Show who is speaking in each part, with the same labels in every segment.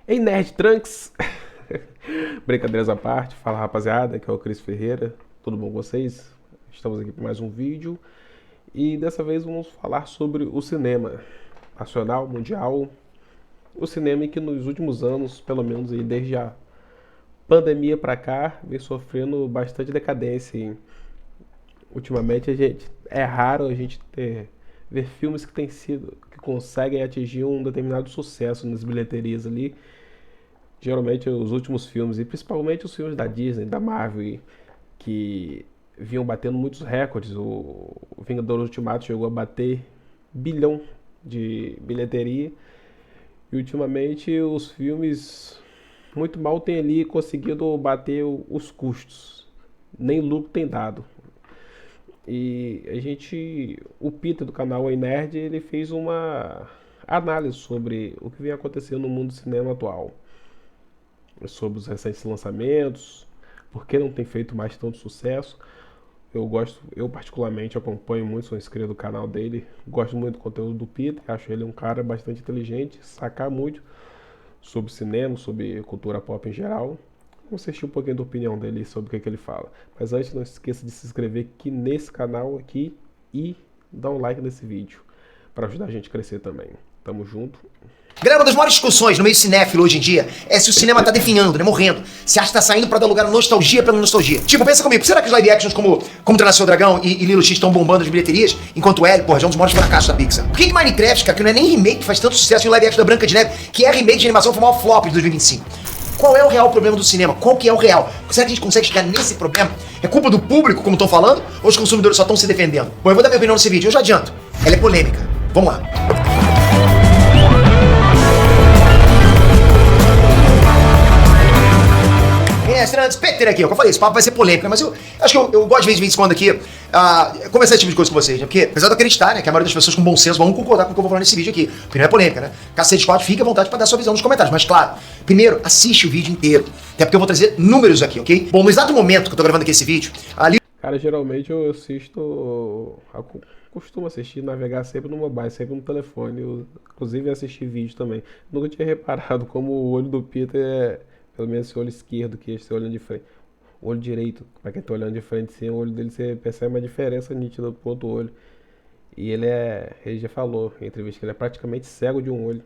Speaker 1: Ei, Nerd Trunks! Brincadeiras à parte, fala rapaziada, aqui é o Cris Ferreira, tudo bom com vocês? Estamos aqui para mais um vídeo e dessa vez vamos falar sobre o cinema nacional, mundial, o cinema que nos últimos anos, pelo menos aí, desde a pandemia para cá, vem sofrendo bastante decadência. Ultimamente é raro a gente ver filmes que conseguem atingir um determinado sucesso nas bilheterias ali. Geralmente os últimos filmes, e principalmente os filmes da Disney, da Marvel, que vinham batendo muitos recordes. O Vingadores Ultimato chegou a bater bilhão de bilheteria. E ultimamente os filmes muito mal têm ali conseguido bater os custos. Nem lucro tem dado. E o Peter do canal Ei Nerd, ele fez uma análise sobre o que vem acontecendo no mundo do cinema atual. Sobre os recentes lançamentos, por que não tem feito mais tanto sucesso. Eu particularmente acompanho muito, sou inscrito do canal dele, gosto muito do conteúdo do Peter, acho ele um cara bastante inteligente, sacar muito sobre cinema, sobre cultura pop em geral. Vamos assistir um pouquinho da opinião dele sobre o que ele fala. Mas antes, não esqueça de se inscrever aqui nesse canal aqui e dar um like nesse vídeo, para ajudar a gente a crescer também. Tamo junto.
Speaker 2: Galera, uma das maiores discussões no meio cinéfilo hoje em dia é se o cinema tá definhando, né, morrendo. Se acha que tá saindo pra dar lugar à nostalgia pela nostalgia. Tipo, pensa comigo, será que os live actions como Treinar Seu Dragão e Lilo X estão bombando as bilheterias, enquanto L, porra, já é um dos maiores fracassos da Pixar? Por que Minecraft, cara, que não é nem remake, faz tanto sucesso, e o live action da Branca de Neve, que é remake de animação, foi o maior flop de 2025? Qual é o real problema do cinema? Qual que é o real? Será que a gente consegue chegar nesse problema? É culpa do público, como estão falando, ou os consumidores só estão se defendendo? Bom, eu vou dar minha opinião nesse vídeo, eu já adianto. Ela é polêmica. Vamos lá. Antes, Peter aqui, ó, como eu falei, esse papo vai ser polêmica, mas eu acho que eu gosto de vez em quando aqui conversar esse tipo de coisa com vocês, né? Porque, apesar de eu acreditar, né, que a maioria das pessoas com bom senso vão concordar com o que eu vou falar nesse vídeo aqui. A opinião é polêmica, né? Cacete 4, fica à vontade pra dar sua visão nos comentários, mas claro, primeiro, assiste o vídeo inteiro, até porque eu vou trazer números aqui, ok? Bom, no exato momento que eu tô gravando aqui esse vídeo, ali...
Speaker 1: Cara, geralmente eu costumo assistir, navegar sempre no mobile, sempre no telefone, inclusive assistir vídeo também. Nunca tinha reparado como o olho do Peter pelo menos esse olho esquerdo, que esse olho de frente. O olho direito, pra quem tá olhando de frente, sim, o olho dele você percebe uma diferença nítida pro outro olho. E ele já falou em entrevista que ele é praticamente cego de um olho.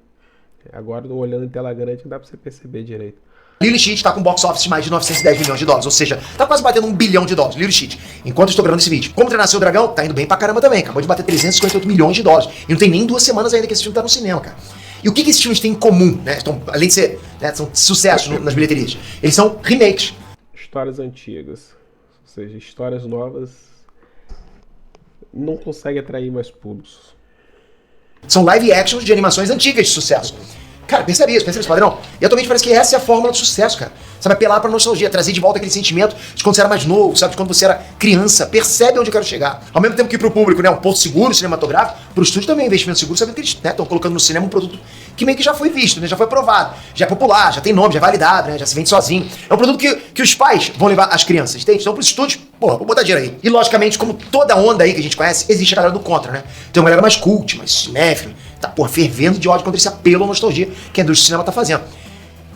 Speaker 1: Agora, olhando em tela grande, dá pra você perceber direito.
Speaker 2: Lilo Stitch tá com box office de mais de 910 milhões de dólares, ou seja, tá quase batendo $1 bilhão, Lilo Stitch. Enquanto eu estou gravando esse vídeo. Como Treinar Seu Dragão, tá indo bem pra caramba também, acabou de bater 358 milhões de dólares. E não tem nem 2 semanas ainda que esse filme tá no cinema, cara. E o que esses filmes têm em comum, né? Então, além de ser, né, são sucessos nas bilheterias, eles são remakes.
Speaker 1: Histórias antigas, ou seja, histórias novas não conseguem atrair mais públicos.
Speaker 2: São live actions de animações antigas de sucesso. Cara, percebe isso, padrão? E atualmente parece que essa é a fórmula do sucesso, cara. Sabe, apelar pra nostalgia, trazer de volta aquele sentimento de quando você era mais novo, sabe, de quando você era criança. Percebe onde eu quero chegar. Ao mesmo tempo que pro público, né, um ponto seguro cinematográfico, pro estúdio também é investimento seguro, sabendo que eles estão colocando no cinema um produto que meio que já foi visto, né, já foi aprovado, já é popular, já tem nome, já é validado, né, já se vende sozinho. É um produto que os pais vão levar as crianças, entende? Então pros estúdios, porra, vou botar dinheiro aí. E logicamente, como toda onda aí que a gente conhece, existe a galera do contra, né? Tem uma galera mais cult, mais cinéfila, tá, porra, fervendo de ódio contra esse apelo à nostalgia que a indústria do cinema tá fazendo.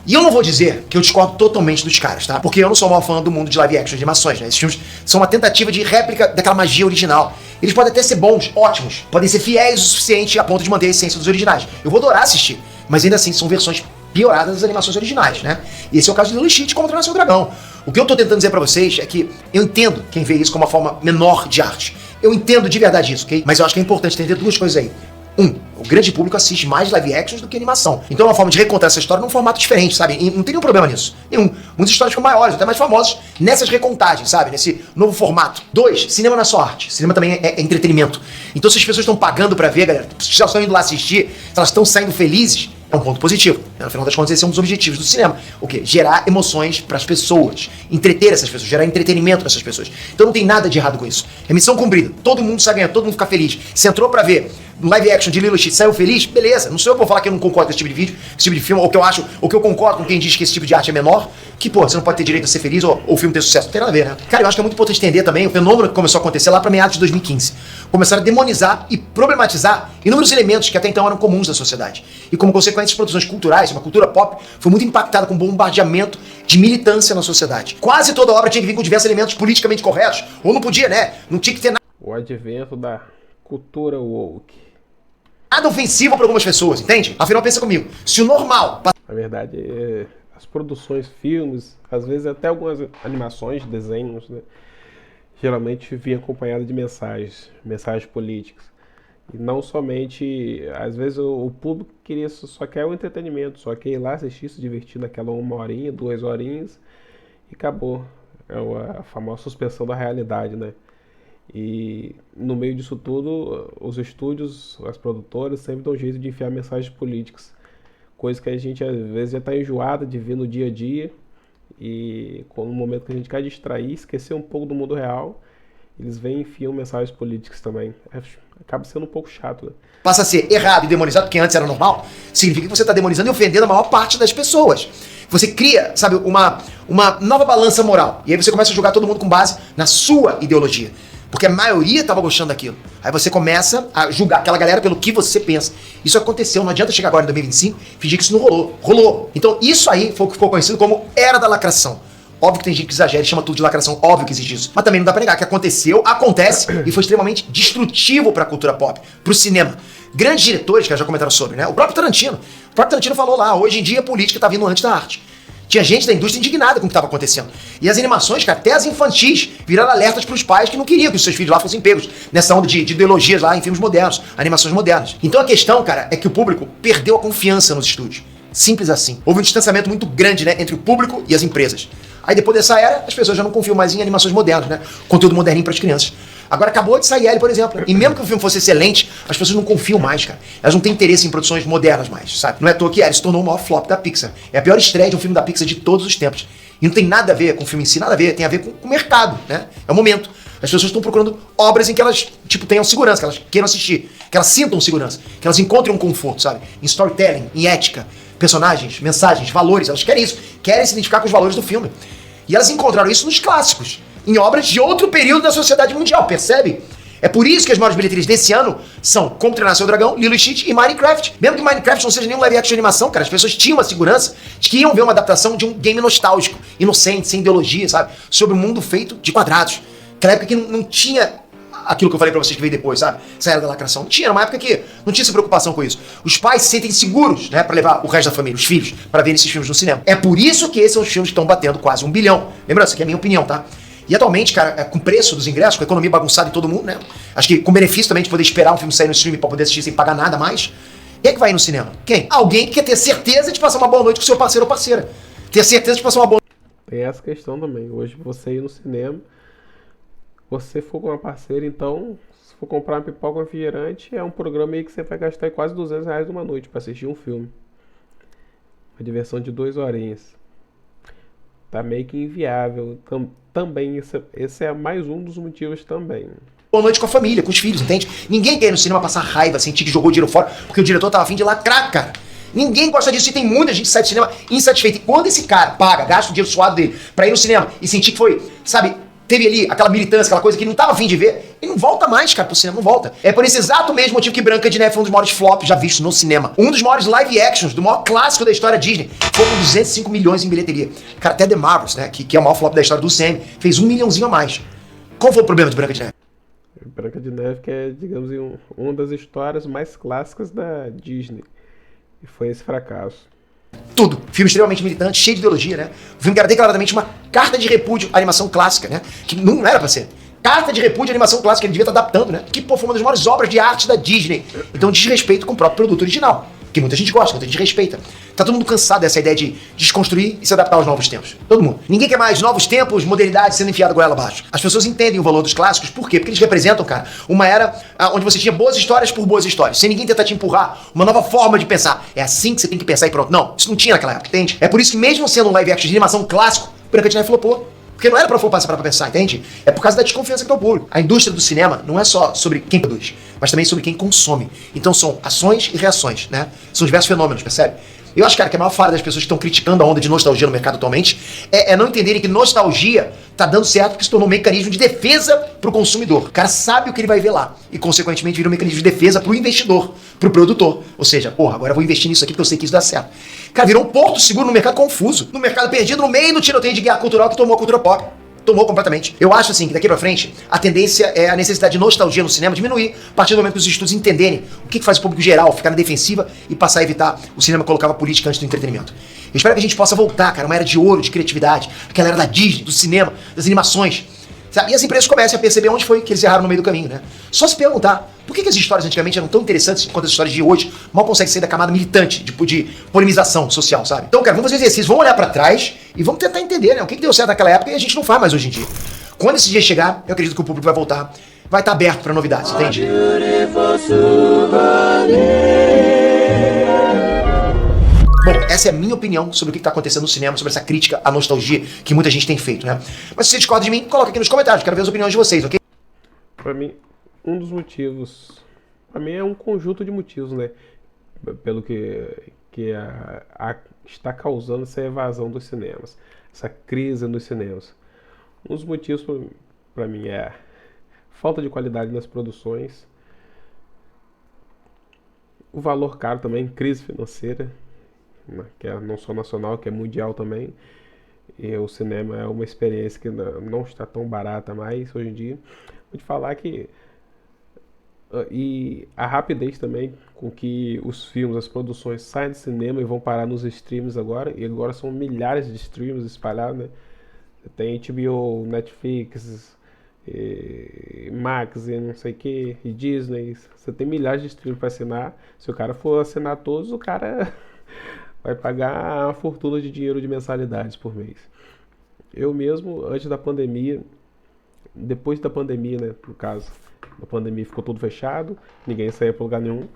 Speaker 2: E eu não vou dizer que eu discordo totalmente dos caras, tá? Porque eu não sou o maior fã do mundo de live action, de animações, né? Esses filmes são uma tentativa de réplica daquela magia original. Eles podem até ser bons, ótimos, podem ser fiéis o suficiente a ponto de manter a essência dos originais. Eu vou adorar assistir, mas ainda assim são versões pioradas das animações originais, né? E esse é o caso de Lilo Stitch como Treinar Seu Dragão. O que eu tô tentando dizer pra vocês é que eu entendo quem vê isso como uma forma menor de arte. Eu entendo de verdade isso, ok? Mas eu acho que é importante entender 2 coisas aí. O grande público assiste mais live actions do que animação. Então é uma forma de recontar essa história num formato diferente, sabe? E não tem nenhum problema nisso. Nenhum. Muitas histórias ficam maiores, até mais famosas, nessas recontagens, sabe? Nesse novo formato. 2, cinema não é só arte. Cinema também é entretenimento. Então se as pessoas estão pagando pra ver, galera, se elas estão indo lá assistir, se elas estão saindo felizes, é um ponto positivo. No final das contas, esse é um dos objetivos do cinema. O quê? Gerar emoções pras pessoas. Entreter essas pessoas, gerar entretenimento nessas pessoas. Então não tem nada de errado com isso. É missão cumprida. Todo mundo sai ganhando, todo mundo fica feliz. Você entrou pra ver no live action de Lilo e Stitch saiu feliz, beleza. Não sou eu que vou falar que eu não concordo com esse tipo de vídeo, esse tipo de filme, ou que eu acho, ou que eu concordo com quem diz que esse tipo de arte é menor, que, pô, você não pode ter direito a ser feliz ou o filme ter sucesso. Não tem nada a ver, né? Cara, eu acho que é muito importante entender também o fenômeno que começou a acontecer lá pra meados de 2015. Começaram a demonizar e problematizar inúmeros elementos que até então eram comuns da sociedade. E como consequência, as produções culturais, uma cultura pop, foi muito impactada com um bombardeamento de militância na sociedade. Quase toda obra tinha que vir com diversos elementos politicamente corretos, ou não podia, né? Não tinha que ter
Speaker 1: O advento da cultura woke.
Speaker 2: nada ofensivo para algumas pessoas, entende? Afinal, pensa comigo, se o normal...
Speaker 1: Na verdade, as produções, filmes, às vezes até algumas animações, desenhos, né, geralmente vinha acompanhado de mensagens políticas. E não somente, às vezes o público queria só quer o entretenimento, só quer ir lá assistir, se divertir naquela 1 horinha, 2 horinhas e acabou. É a famosa suspensão da realidade, né? E no meio disso tudo, os estúdios, as produtoras sempre dão jeito de enfiar mensagens políticas, coisa que a gente às vezes já está enjoada de ver no dia a dia, e no momento que a gente quer distrair, esquecer um pouco do mundo real, eles vêm e enfiam mensagens políticas também. Acaba sendo um pouco chato, né?
Speaker 2: Passa a ser errado e demonizado, porque antes era normal, significa que você está demonizando e ofendendo a maior parte das pessoas. Você cria, sabe, uma nova balança moral, e aí você começa a julgar todo mundo com base na sua ideologia. Porque a maioria estava gostando daquilo. Aí você começa a julgar aquela galera pelo que você pensa. Isso aconteceu, não adianta chegar agora em 2025 e fingir que isso não rolou. Rolou. Então isso aí foi o que ficou conhecido como Era da Lacração. Óbvio que tem gente que exagera e chama tudo de lacração, óbvio que existe isso. Mas também não dá pra negar que aconteceu, acontece e foi extremamente destrutivo pra cultura pop, pro cinema. Grandes diretores que já comentaram sobre, né? O próprio Tarantino. O próprio Tarantino falou lá, hoje em dia a política tá vindo antes da arte. Tinha gente da indústria indignada com o que estava acontecendo. E as animações, cara, até as infantis, viraram alertas para os pais que não queriam que os seus filhos lá fossem pegos nessa onda de ideologias lá em filmes modernos, animações modernas. Então a questão, cara, é que o público perdeu a confiança nos estúdios. Simples assim. Houve um distanciamento muito grande, né, entre o público e as empresas. Aí depois dessa era, as pessoas já não confiam mais em animações modernas, né? Conteúdo moderninho para as crianças. Agora acabou de sair L, por exemplo. E mesmo que o filme fosse excelente, as pessoas não confiam mais, cara. Elas não têm interesse em produções modernas mais, sabe? Não é à toa que L se tornou o maior flop da Pixar. É a pior estreia de um filme da Pixar de todos os tempos. E não tem nada a ver com o filme em si, nada a ver. Tem a ver com o mercado, né? É o momento. As pessoas estão procurando obras em que elas, tipo, tenham segurança, que elas queiram assistir, que elas sintam segurança, que elas encontrem um conforto, sabe? Em storytelling, em ética, personagens, mensagens, valores. Elas querem isso. Querem se identificar com os valores do filme. E elas encontraram isso nos clássicos, em obras de outro período da sociedade mundial, percebe? É por isso que as maiores bilheterias desse ano são Como Treinar Seu Dragão, Lilo e Stitch e Minecraft. Mesmo que Minecraft não seja nenhum live action de animação, cara, as pessoas tinham uma segurança de que iam ver uma adaptação de um game nostálgico, inocente, sem ideologia, sabe? Sobre um mundo feito de quadrados. Aquela época que não tinha aquilo que eu falei pra vocês que veio depois, sabe? Essa era da lacração. Não tinha, era uma época que não tinha essa preocupação com isso. Os pais se sentem seguros, né, pra levar o resto da família, os filhos, pra ver esses filmes no cinema. É por isso que esses são os filmes que estão batendo quase 1 bilhão. Lembra, isso aqui é a minha opinião, tá? E atualmente, cara, com o preço dos ingressos, com a economia bagunçada em todo mundo, né? Acho que com benefício também de poder esperar um filme sair no streaming pra poder assistir sem pagar nada mais. Quem é que vai ir no cinema? Quem? Alguém que quer ter certeza de passar uma boa noite com seu parceiro ou parceira. Ter certeza de passar uma boa noite.
Speaker 1: Tem essa questão também. Hoje você ir no cinema, você for com uma parceira, então, se for comprar uma pipoca, um refrigerante, é um programa aí que você vai gastar quase R$200 numa noite pra assistir um filme. Uma diversão de 2 horinhas. Tá meio que inviável. Também, esse é mais um dos motivos também.
Speaker 2: Boa noite com a família, com os filhos, entende? Ninguém quer ir no cinema passar raiva, sentir que jogou dinheiro fora, porque o diretor tava a fim de lacrar, cara. Ninguém gosta disso e tem muita gente que sai do cinema insatisfeita. E quando esse cara paga, gasta o dinheiro suado dele pra ir no cinema e sentir que foi, sabe, teve ali aquela militância, aquela coisa que ele não tava a fim de ver, ele não volta mais, cara, pro cinema, não volta. É por esse exato mesmo motivo que Branca de Neve foi um dos maiores flops já vistos no cinema. Um dos maiores live actions, do maior clássico da história Disney, foi com 205 milhões em bilheteria. Cara, até The Marvels, né, que é o maior flop da história do Sam, fez 1 milhãozinho a mais. Qual foi o problema de Branca de Neve?
Speaker 1: Branca de Neve que é, digamos, uma das histórias mais clássicas da Disney. E foi esse fracasso.
Speaker 2: Tudo. Filme extremamente militante, cheio de ideologia, né? O filme era declaradamente uma carta de repúdio à animação clássica, né? Que não era pra ser. Carta de repúdio à animação clássica, ele devia estar adaptando, né? Que, pô, foi uma das maiores obras de arte da Disney. Então, desrespeito com o próprio produto original. Que muita gente gosta, muita gente respeita. Tá todo mundo cansado dessa ideia de desconstruir e se adaptar aos novos tempos. Todo mundo. Ninguém quer mais novos tempos, modernidade sendo enfiada goela abaixo. As pessoas entendem o valor dos clássicos, por quê? Porque eles representam, cara, uma era onde você tinha boas histórias por boas histórias, sem ninguém tentar te empurrar uma nova forma de pensar. É assim que você tem que pensar e pronto. Não, isso não tinha naquela época, entende? É por isso que mesmo sendo um live action de animação clássico, Branca de Neve flopou. Porque não era pra parar pra pensar, entende? É por causa da desconfiança que tem o público. A indústria do cinema não é só sobre quem produz, mas também sobre quem consome. Então são ações e reações, né? São diversos fenômenos, percebe? Eu acho, cara, que a maior falha das pessoas que estão criticando a onda de nostalgia no mercado atualmente é não entenderem que nostalgia tá dando certo porque se tornou um mecanismo de defesa pro consumidor. O cara sabe o que ele vai ver lá e, consequentemente, vira um mecanismo de defesa pro investidor, pro produtor. Ou seja, porra, agora eu vou investir nisso aqui porque eu sei que isso dá certo. Cara, virou um porto seguro no mercado confuso, no mercado perdido, no meio do tiroteio de guerra cultural que tomou a cultura pop. Tomou completamente. Eu acho, assim, que daqui pra frente, a tendência é a necessidade de nostalgia no cinema diminuir a partir do momento que os estudos entenderem o que faz o público geral ficar na defensiva e passar a evitar o cinema colocava política antes do entretenimento. Eu espero que a gente possa voltar, cara, uma era de ouro, de criatividade, aquela era da Disney, do cinema, das animações, sabe? E as empresas comecem a perceber onde foi que eles erraram no meio do caminho, né? Só se perguntar, por que as histórias antigamente eram tão interessantes quanto as histórias de hoje mal conseguem sair da camada militante, de polemização social, sabe? Então, cara, vamos fazer um exercício, vamos olhar pra trás e vamos tentar entender, né? O que deu certo naquela época e a gente não faz mais hoje em dia. Quando esse dia chegar, eu acredito que o público vai voltar, vai estar aberto pra novidades, entende? Bom, essa é a minha opinião sobre o que está acontecendo no cinema, sobre essa crítica à nostalgia que muita gente tem feito, né? Mas se você discorda de mim, coloca aqui nos comentários, quero ver as opiniões de vocês, ok?
Speaker 1: Pra mim, um dos motivos, pra mim é um conjunto de motivos, né? Pelo que está causando essa evasão dos cinemas, essa crise nos cinemas. Um dos motivos pra mim é falta de qualidade nas produções, o valor caro também, crise financeira, que é não só nacional, que é mundial também. E o cinema é uma experiência que não está tão barata mais hoje em dia. Vou te falar que e a rapidez também com que os filmes, as produções saem do cinema e vão parar nos streams agora, e agora são milhares de streams espalhados, né? Tem HBO, Netflix, Max e não sei o que, e Disney. Você tem milhares de streams para assinar. Se o cara for assinar todos, o cara vai pagar uma fortuna de dinheiro de mensalidades por mês. Eu mesmo, antes da pandemia, depois da pandemia, né, por caso, a pandemia ficou tudo fechado, ninguém saía para lugar nenhum.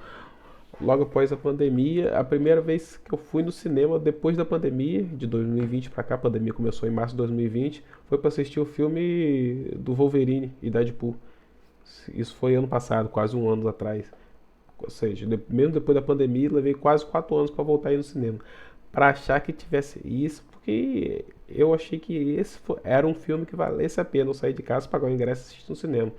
Speaker 1: Logo após a pandemia, a primeira vez que eu fui no cinema depois da pandemia, de 2020 para cá, a pandemia começou em março de 2020, foi para assistir o filme do Wolverine e Deadpool. Isso foi ano passado, quase um ano atrás. Ou seja, mesmo depois da pandemia, levei quase 4 anos para voltar a ir no cinema. Para achar que tivesse isso, porque eu achei que esse era um filme que valesse a pena eu sair de casa, pagar o ingresso e assistir no cinema.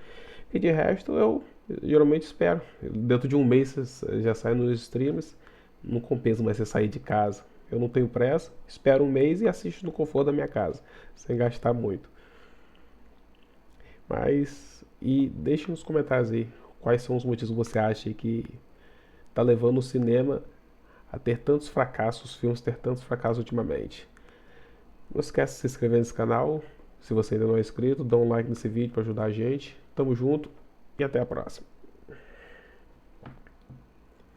Speaker 1: E de resto, eu geralmente espero. Dentro de um mês já sai nos streams, não compensa mais você sair de casa. Eu não tenho pressa, espero um mês e assisto no conforto da minha casa, sem gastar muito. Mas, e deixe nos comentários aí quais são os motivos que você acha que está levando o cinema a ter tantos fracassos, os filmes ter tantos fracassos ultimamente. Não esquece de se inscrever nesse canal, se você ainda não é inscrito, dá um like nesse vídeo para ajudar a gente. Tamo junto e até a próxima.